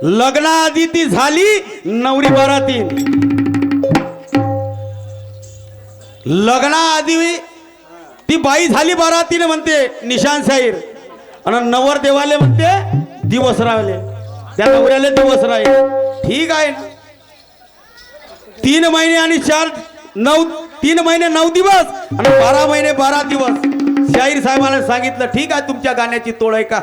लग्नाआधी ती झाली नवरी बारातीन, लग्नाआधी ती बाई झाली बारातीने म्हणते निशान शाहीर, आणि नवर देवाले म्हणते दिवस राहिले, त्या नवऱ्याला दिवस राहिले. ठीक आहे ना. 3 महिने आणि 3 महिने 9 दिवस आणि 12 महिने 12 दिवस. शाहीर साहेबांना सांगितलं ठीक आहे तुमच्या गाण्याची तोड आहे का.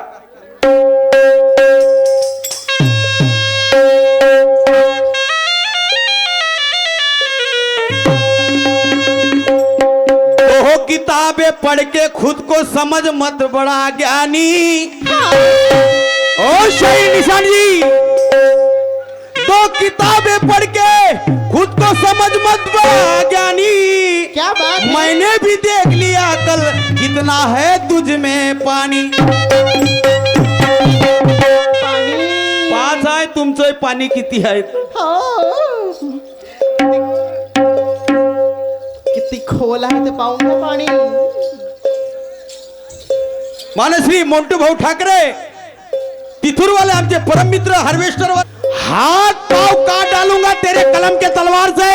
किताबें पढ़ के खुद को समझ मत बड़ा ज्ञानी. ओ शाहीर निशान जी, 2 किताबें पढ़ के खुद को समझ मत बड़ा ज्ञानी. क्या बात है? मैंने भी देख लिया कल कितना है तुझ में पानी. पाणी 5 आहे तुमचं, पाणी किती आहे. हो. किती खोल आहे ते पाहून घ्या पाणी. मानश्री मोंटू भाऊ ठाकरे तिथुर वाले आमचे परम मित्र हार्वेस्टर वाले. हाथ पाव काट डालूंगा तेरे कलम के तलवार से.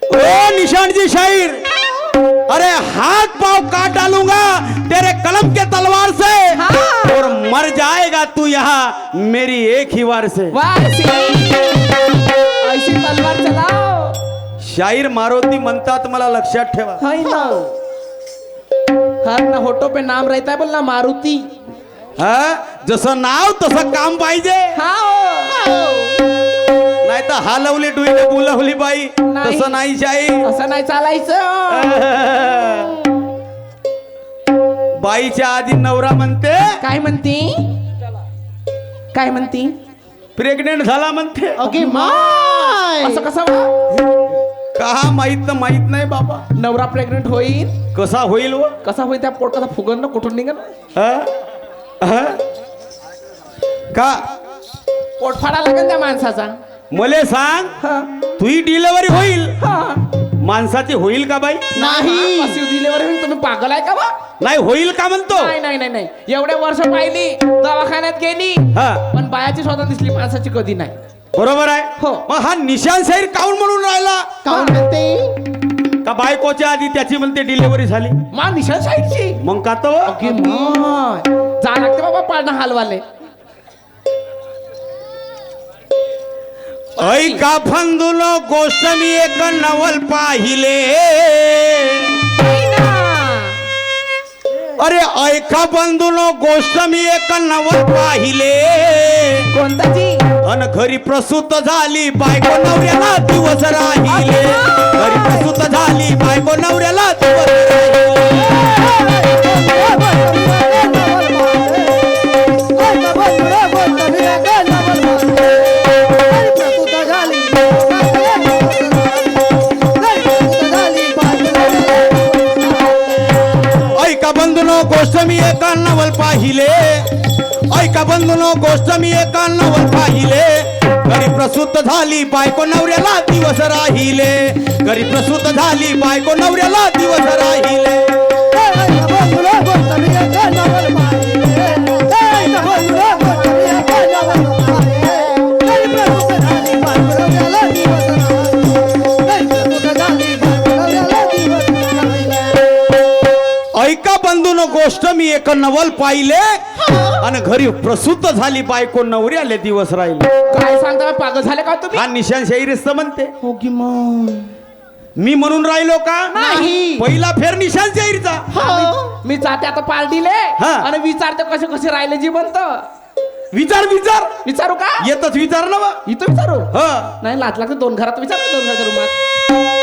ओ निशान जी शाहीर, अरे हाथ पाव काट डालूंगा तेरे कलम के तलवार से. और मर जाएगा तू यहाँ मेरी एक ही वार से. ऐसी तलवार चलाओ. शाहीर मारुती म्हणतात, मला लक्षात ठेवा. है ना. हर ना होटो पे नाम रहता है, बोल ना मारुती. हा, जसं नाव तसं काम पाहिजे. नाही तर हालवली डुईने बोलवली बाई, नाही. तसं नाही शाहीर. असं नाही चालायचं. बाईच्या आधी नवरा म्हणते काय म्हणती, काय म्हणती, प्रेग्नेंट झाला म्हणते. ओके माय. असं कसं का माहित नाही बाबा. नवरा प्रेग्नेंट होईल, कसा होईल व कसा होईल, त्या पोट कसा फुगन ना, कुठून निघन. हा? हा? का पोट फाडा लागेल त्या माणसाचा. मले सांग, हा. तुही डिलिव्हरी होईल, हा. माणसाची होईल का बाई. नाही डिलिव्हरी होईल. तुम्ही पागल आहे का बा. नाही होईल का म्हणतो. नाही नाही नाही नाही. एवढे वर्ष पाहिली, दवाखान्यात गेली, हा, पण बायाची स्वतः दिसली, माणसाची कधी नाही. बरोबर आहे. हो. मग हा निशान शाहीर काऊन म्हणून राहिला. काऊन म्हणते, का बायकोच्या आधी त्याची म्हणते डिलिव्हरी झाली. मा निशान शाहीरची. मग का तो ओके माय. जा लागते बाबा पाळणा हालवाले. ऐका फंदुलो गोष्ट मी एक नवल पाहिले. अरे ऐका बंधूनो गोष्ट मी एक नवल पाहिले. कोणताची. अन घरी प्रसूत झाली बायको नवऱ्याला दिवस राहिले. घरी प्रसूत झाली बायको नवऱ्याला दिवस राहिले. ऐका बंधूनो गोष्ट मी एक नवल पाहिले. ऐका बंधूनो गोष्ट मी एक नवल पाहिले. घरी प्रसूत झाली बायको नवऱ्याला दिवस राहिले. घरी प्रसूत झाली बायको नवऱ्याला दिवस राहिले. ऐका बंधून गोष्ट मी एक नवल पाहिले. आणि घरी प्रसूत झाली बायको नवऱ्याले दिवस राहिले. काय सांगता, पागल झाले का तुम्ही. हा निशान शाहीरच म्हणते. हो की मग. मी म्हणून राहिलो का. नाही. पहिला फेर निशान शाहीरचा. मी जाते आता पार्टीले हा. आणि विचारते कसे कसे राहिले जिवंत. विचार विचार विचारू का. येतच विचार ना बा. इथं विचारू. हा. नाही लाच लागते. 2 घरात विचार, 2 घराच्या रूमात.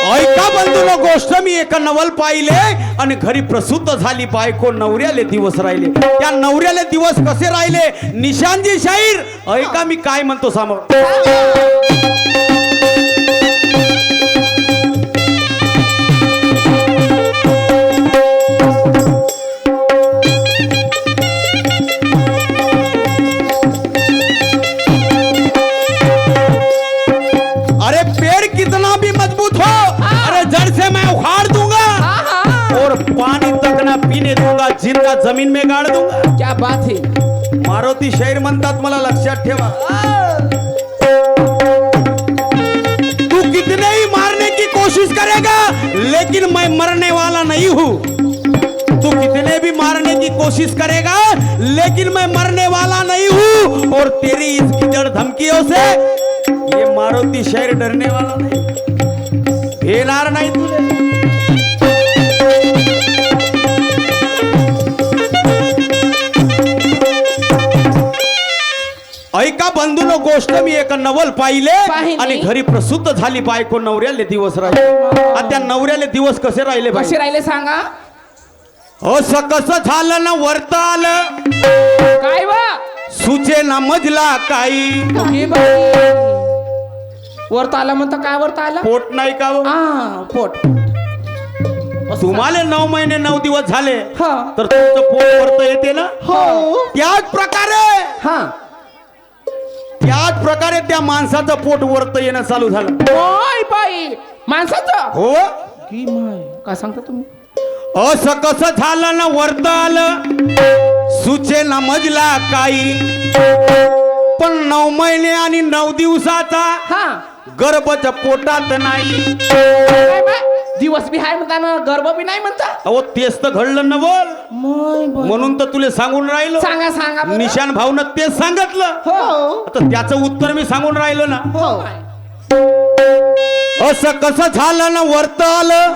ऐका बंधूनो गोष्ट मी एक नवल पाहिले. आणि घरी प्रसूत झाली बायको नवऱ्याले दिवस राहिले. त्या नवऱ्याले दिवस कसे राहिले निशानजी शाहीर. ऐका मी काय म्हणतो समोर. पानी तक ना पीने दूंगा, जिंदा जमीन में गाड़ दूंगा। क्या बात है। मारुती शाहीर म्हणतात मला लक्षात ठेवा, तू कितने ही मारने की कोशिश करेगा लेकिन मैं मरने वाला नहीं हूँ। तू कितने भी मारने की कोशिश करेगा लेकिन मैं मरने वाला नहीं हूँ। और तेरी इस गिदड़ धमकियों से ये मारुति शाहीर डरने वाला नहीं, येणार नाही तुले। ऐका बंधूनो गोष्ट मी एक नवल पाहिले आणि घरी प्रसूत झाली बायको, नवऱ्याले दिवस राहिले। आता त्या नवऱ्याले दिवस कसे राहिले बाई? कसे राहिले सांगा? असं कसं झालं ना वर्त आलं, काय वा सुचे ना मजला काही। हे बाई, वरत आला म्हणता काय वरत आला? पोट नाही का हो? पोट। तुम्हाला 9 महिने 9 दिवस झाले हा। तर तुमचं पोट वरत येते ना? हो। त्याच प्रकारे त्या माणसाचं पोट वरत येणं चालू झालं। बाई माणसाचं? हो। की माय काय सांगता तुम्ही? असं कसं झालं ना वर्त आलं, सुचे ना मजला काही। पण 9 महिने आणि 9 दिवसाचा गर्भच्या पोटात नाही। दिवस बी हाय म्हणता ना, गर्भ बी नाही म्हणता? अहो तेच तर घडलं ना बोल, म्हणून तर तुला सांगून राहिलो। सांगा सांगा बरं. निशान भाऊन तेच सांगितलं, आता त्याचं उत्तर मी सांगून राहिलो ना। असं कसं झालं ना वर्त आलं,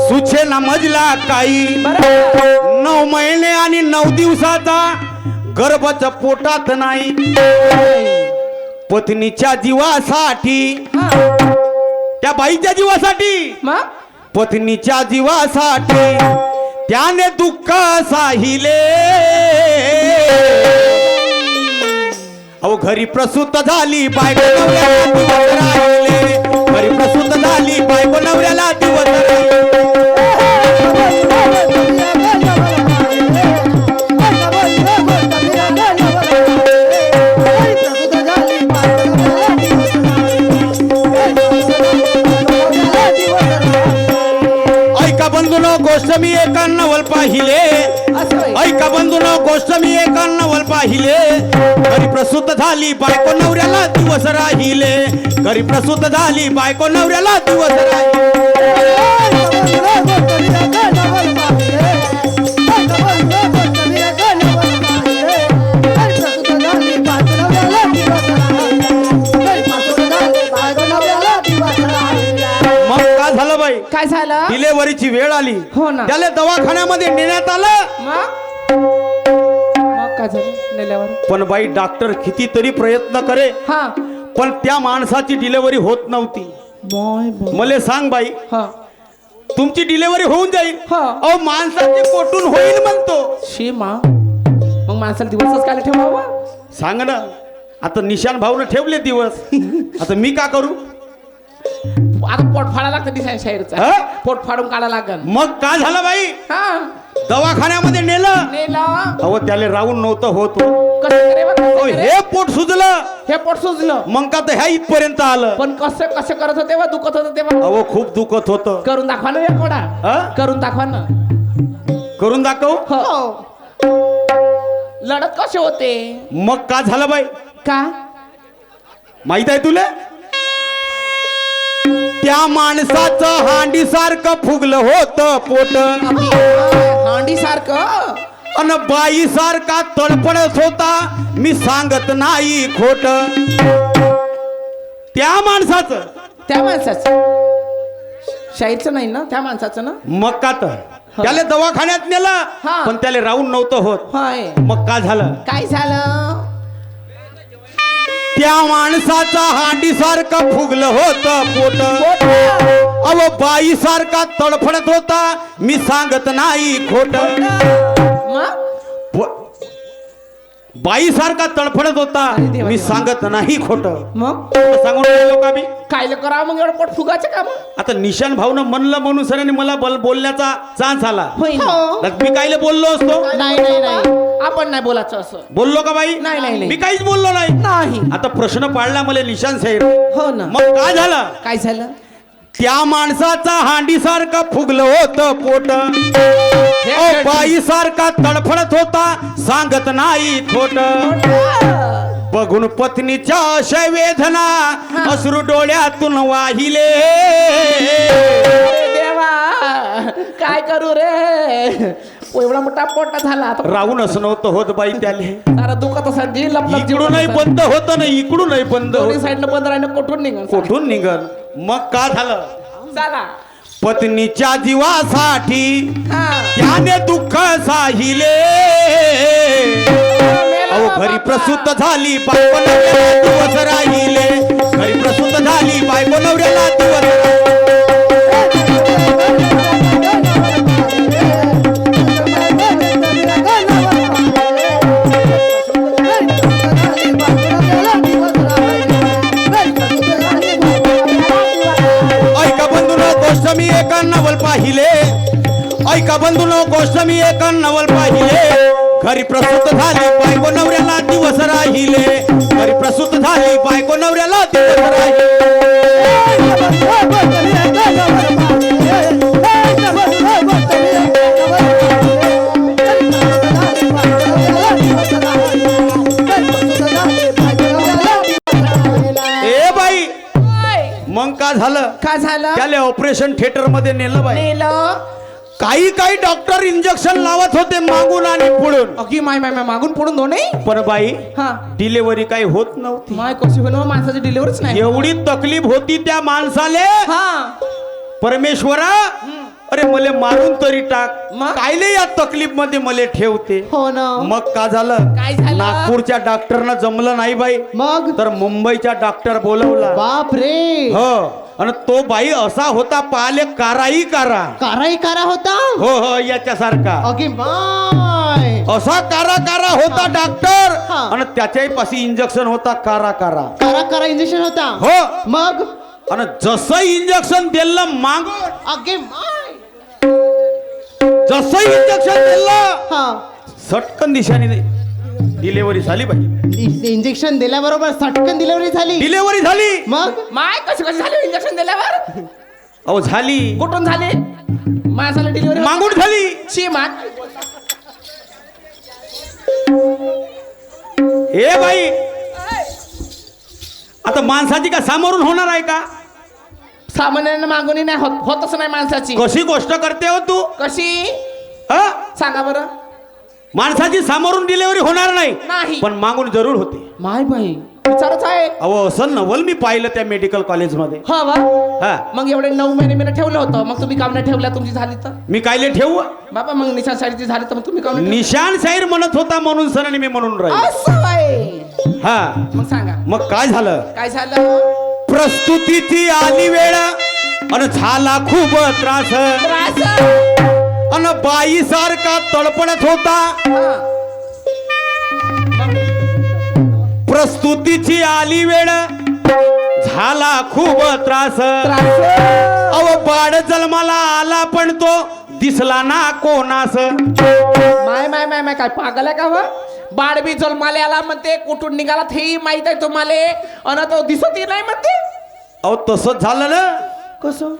सुचे ना मजला काही। 9 महिने आणि 9 दिवसाचा गर्भच्या पोटात नाही। पत्नीच्या जीवासाठी, त्या बाईच्या जीवासाठी, पत्नीच्या जीवासाठी त्याने दुःख साहिले। अहो घरी प्रसूत झाली बायको, नवऱ्याला दिवस राहिले। घरी प्रसूत झाली बायको, नवऱ्याला दिवस राहिले। ऐका बंधूनो गोष्ट मी एका नवल पाहिले, ऐका बंधूनो गोष्ट मी एका नवल पाहिले। घरी प्रसूत झाली बायको, नवऱ्याला दिवस राहिले। घरी प्रसूत झाली बायको, नवऱ्याला दिवस राहिले। मग काय झालं बाई? काय झालं? डिलेव्हरीची वेळ आली, हो ना। त्याला दवाखान्यामध्ये नेण्यात आलं। मग काय झालं नेल्यावर? पण बाई डॉक्टर कितीतरी प्रयत्न करे, पण त्या माणसाची डिलेव्हरी होत नव्हती। मला सांग बाई, तुमची डिलेव्हरी होऊन जाईल? अहो माणसाची पोटून होईल म्हणतो। शीमा मग माणसाला दिवसच काय ठेवावा? सांग ना, आता निशान भाऊन ठेवले दिवस, आता मी का करू? आता पोट फाडा लागतं निशान शाहीरचा, पोट फाडून काढा लागल। मग काय झालं बाई? दवाखान्यामध्ये नेलं, अहो त्याला राहून नव्हतं होत। हे पोट सुजलं, हे पोट सुजलं, मग का तर ह्या इथपर्यंत आलं। पण कसं कसं करत होते वा, दुखत होतं तेव्हा? अहो खूप दुखत होतं। करून दाखवा ना एकोडा, करून दाखवा ना। करून दाखव? लढत कसे होते? मग का झालं बाई? का माहित आहे तुला? त्या माणसाचं हांडी सारखं फुगलं होतं पोट, हांडी सारखं, अन बाई सारखा तडफडत होता, मी सांगत नाही खोट। त्या माणसाचं शाहीरचं नाही ना, त्या माणसाचं ना? मग का तर त्याला दवाखान्यात नेलं, पण त्याला राहून नव्हतं होत। मग का झालं? काय झालं? त्या माणसाचा हांडी सारखं फुगलं होतं पोट, अव बाई सारखा तडफडत होता, मी सांगत नाही खोट। बाई सारखा तडफडत होता, मी सांगत नाही खोट। मग सांगून राहिलो का मी? काय करा मग एवढं पोट फुगायचं काम? आता निशान भाऊनं म्हणलं म्हणून सरांनी मला बोलण्याचा चान्स आला। मी कायले बोललो असतो? नाही नाही नाही, आपण नाही बोलायचं असं। बोललो का बाई? नाही नाही मी काहीच बोललो नाही। नाही। आता प्रश्न पाडला मला निशान साहेब। हो ना। मग काय झालं? काय झालं? त्या माणसाचा हांडीसारखा फुगलं होतं पोट बाई सारखा तडफडत होता सांगत नाही खोट बघून पत्नीच्या अशा वेदना अश्रू डोळ्यातून वाहिले अरे देवा काय करू रे एवढा मोठा पोटा झाला आता राहून असं नव्हतं होत बाई त्याले सारा दुखत असा जी लपलप इकडूनही बंद होत ना इकडूनही बंद दोन्ही होत साईडनं बंद राहिलं कुठून निघाल कुठून निघल मग का झालं सांगा पत्नीच्या जीवासाठी हा. त्याने दुःख साहिले अहो घरी प्रसूत झाली बायको नवऱ्याला दिवस राहिले घरी प्रसूत झाली बायको नवऱ्याला दिवस ऐका बंधून गोष्ट मी एका नवल पाहिले ऐका बंधून गोष्ट मी एका नवल पाहिले घरी प्रसूत झाली बायको नवऱ्याला दिवस राहिले घरी प्रसूत झाली बायको नवऱ्याला दिवस ए बाई मग का झालं काय झालं त्याला ऑपरेशन थिएटर मध्ये नेलं बाई नेलं काही काही डॉक्टर इंजेक्शन लावत होते मागून आणि पुढून अगी माय माय माय मागून पुढून दोन्ही पण बाई हा डिलिव्हरी काही होत नव्हती माय कशी होईल हो, माणसाची डिलिव्हरीच नाही एवढी तकलीफ होती त्या माणसाले हा परमेश्वरा अरे मले मारून तरी टाक मग? कायले या तकलीफ मध्ये मले ठेवते हो ना मग का झालं काय झालं? नागपूरच्या डॉक्टरनं जमलं नाही बाई मग तर मुंबईच्या डॉक्टर बोलवला बाप रे हो आणि तो बाई असा होता पाले काराही कारा काराही कारा होता हो हो याच्यासारखा अगे माय असा कारा कारा होता डॉक्टर हा. आणि त्याच्याही पाशी इंजेक्शन होता कारा कारा कारा कारा इंजेक्शन होता हो मग आणि जसं इंजेक्शन दिलं माग अगे माय जसं इंजेक्शन दिलं हा सटकन दिशाने डिलिव्हरी झाली बाई इंजेक्शन दिल्याबरोबर सटकन डिलिव्हरी झाली डिलिव्हरी झाली मग माय कशी कशी झाली इंजेक्शन दिल्यावर अहो झाली कुठून झाले माणसाला डिलिव्हरी मागून झाली शी मान ए बाई आता माणसाची का सामोरून होणार आहे का सामान्यानं मागून नाही होतच नाही माणसाची कशी गोष्ट करते हो तू कशी हा? सांगा बरं माणसाची सामोरून डिलिव्हरी होणार नाही. नाही पण मागून जरूर होते माय बाई विचारच आहे अहो असं नवल मी पाहिलं त्या मेडिकल कॉलेजमध्ये हा वा हा मग एवढे 9 महिने मी ठेवलं होतं मग तुम्ही काम नाही ठेवल्या तुमची झाली तर मी कायले ठेवू बाबा मग निशाण साडीची झाली तर मग तुम्ही काम नाही निशान शाहीर म्हणत होता म्हणून सरांनी मी म्हणून ठेवलं. राहील असं आहे हा मग सांगा मग काय झालं काय झालं प्रस्तुतीची आली वेळ आणि झाला खूप त्रास त्रास आणि बाई सारखा तडपडत होता हा. मग प्रस्तुतीची आली वेळ झाला खूप त्रास त्रास अव बाळ जन्माला आला पण तो दिसला ना कोणास माय माय माय माय काय पागल आहे का व बाळ बी जन्माले आला म्हणते कुठून निघाला हे माहित आहे तुम्हाला अन तो दिसतही नाही म्हणते अहो तसंच झालं ना कसं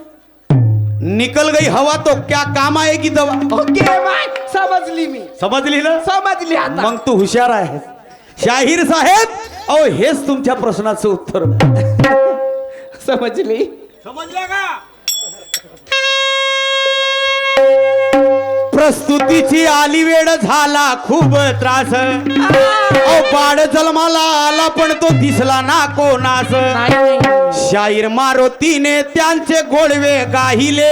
निकल गई हवा तो क्या काम आहे की दवा ओके माय समजली मी समजली ना समजली आता मग तू हुशार आहे शाहीर साहेब अहो हेच तुमच्या प्रश्नाचं उत्तर समजली समजल्या का प्रस्तुतीची आली वेळ झाला खूप त्रास अहो बाळ जन्माला आला पण तो दिसला ना कोणास नाही शाहीर मारुतीने त्यांचे गोडवे गाहिले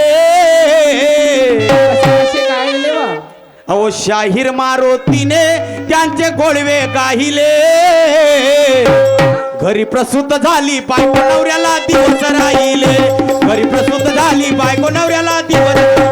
असे काय लेवा अहो शाहीर मारुतीने त्यांचे गोडवे गाहिले घरी प्रसूत झाली बायको नवऱ्याला दिवस राहिले घरी प्रसूत झाली बायको नवऱ्याला दिवस